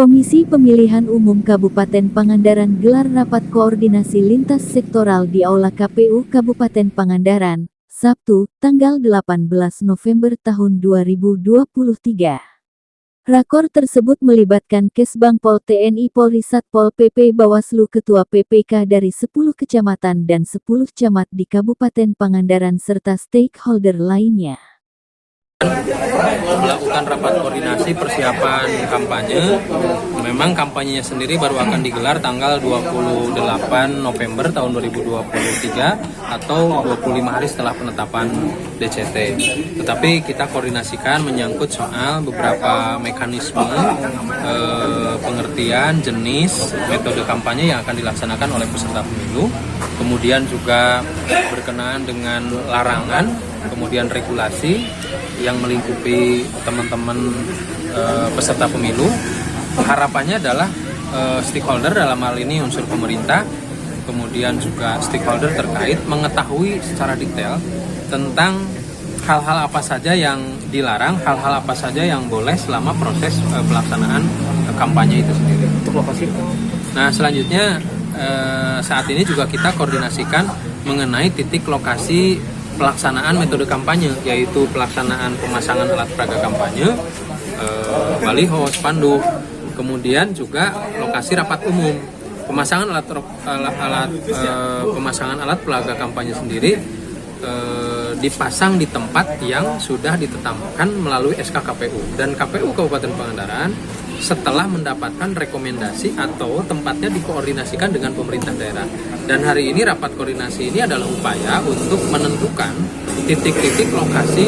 Komisi Pemilihan Umum Kabupaten Pangandaran gelar rapat koordinasi lintas sektoral di Aula KPU Kabupaten Pangandaran, Sabtu, tanggal 18 November tahun 2023. Rakor tersebut melibatkan Kesbangpol TNI Polri Satpol PP Bawaslu Ketua PPK dari 10 kecamatan dan 10 camat di Kabupaten Pangandaran serta stakeholder lainnya. Melakukan rapat koordinasi persiapan kampanye. Memang kampanyenya sendiri baru akan digelar tanggal 28 November tahun 2023 atau 25 hari setelah penetapan DCT. Tetapi kita koordinasikan menyangkut soal beberapa mekanisme pengertian, jenis, metode kampanye yang akan dilaksanakan oleh peserta pemilu. Kemudian juga berkenaan dengan larangan, kemudian regulasi yang melingkupi teman-teman peserta pemilu. Harapannya adalah stakeholder dalam hal ini unsur pemerintah, kemudian juga stakeholder terkait mengetahui secara detail tentang hal-hal apa saja yang dilarang, hal-hal apa saja yang boleh selama proses pelaksanaan kampanye itu sendiri. Nah, selanjutnya saat ini juga kita koordinasikan mengenai titik lokasi pelaksanaan metode kampanye, yaitu pelaksanaan pemasangan alat peraga kampanye, baliho, spanduk, kemudian juga lokasi rapat umum. Pemasangan alat peraga kampanye sendiri dipasang di tempat yang sudah ditetapkan melalui SK KPU, dan KPU Kabupaten Pangandaran setelah mendapatkan rekomendasi atau tempatnya dikoordinasikan dengan pemerintah daerah. Dan hari ini rapat koordinasi ini adalah upaya untuk menentukan titik-titik lokasi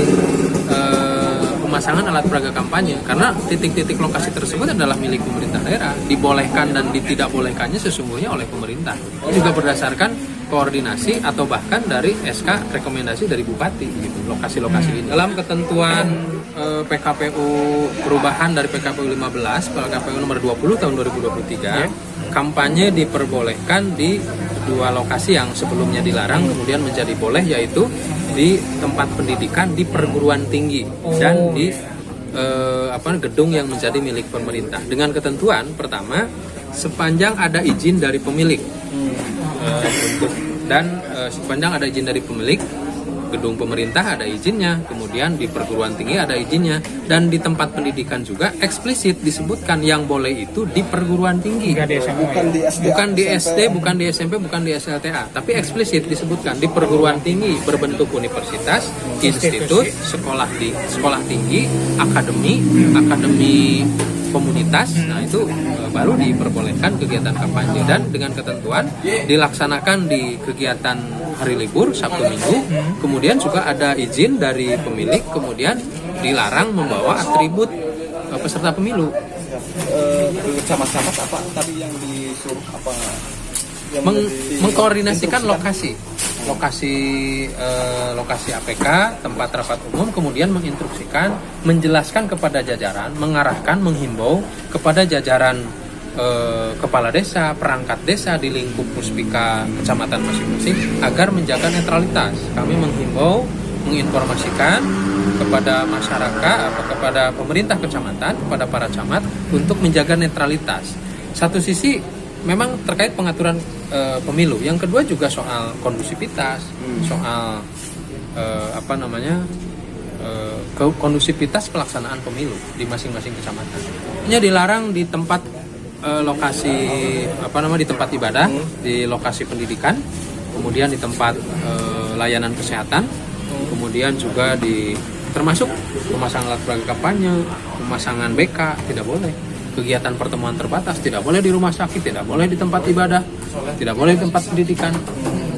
pemasangan alat peraga kampanye, karena titik-titik lokasi tersebut adalah milik pemerintah daerah. Dibolehkan dan ditidakbolehkannya sesungguhnya oleh pemerintah. Ini juga berdasarkan koordinasi atau bahkan dari SK rekomendasi dari Bupati gitu, lokasi-lokasi ini. Dalam ketentuan PKPU perubahan dari PKPU 15, PKPU nomor 20 tahun 2023, kampanye diperbolehkan di dua lokasi yang sebelumnya dilarang kemudian menjadi boleh, yaitu di tempat pendidikan, di perguruan tinggi, dan di gedung yang menjadi milik pemerintah. Dengan ketentuan pertama, sepanjang ada izin dari pemilik, sepanjang ada izin dari pemilik, gedung pemerintah ada izinnya, kemudian di perguruan tinggi ada izinnya, dan di tempat pendidikan juga eksplisit disebutkan yang boleh itu di perguruan tinggi, bukan di SD, bukan di SMP, bukan di SLTA, tapi eksplisit disebutkan di perguruan tinggi berbentuk universitas, institut, sekolah tinggi, akademi komunitas. Nah, itu baru diperbolehkan kegiatan kampanye, dan dengan ketentuan dilaksanakan di kegiatan hari libur Sabtu Minggu. Kemudian juga ada izin dari pemilik, kemudian dilarang membawa atribut peserta pemilu. Camat-camat apa tadi yang disuruh apa? Mengkoordinasikan lokasi APK, tempat rapat umum, kemudian menginstruksikan, menjelaskan kepada jajaran, mengarahkan, menghimbau kepada jajaran kepala desa, perangkat desa di lingkup puspika kecamatan masing-masing agar menjaga netralitas. Kami menghimbau, menginformasikan kepada masyarakat, kepada pemerintah kecamatan, kepada para camat untuk menjaga netralitas. Satu sisi memang terkait pengaturan pemilu, yang kedua juga soal kondusivitas, soal kondusivitas pelaksanaan pemilu di masing-masing kecamatan. Hanya dilarang di tempat di tempat ibadah, di lokasi pendidikan, kemudian di tempat layanan kesehatan, kemudian juga termasuk pemasangan alat peraga kampanye, pemasangan BK tidak boleh. Kegiatan pertemuan terbatas tidak boleh di rumah sakit, tidak boleh di tempat ibadah, tidak boleh di tempat pendidikan.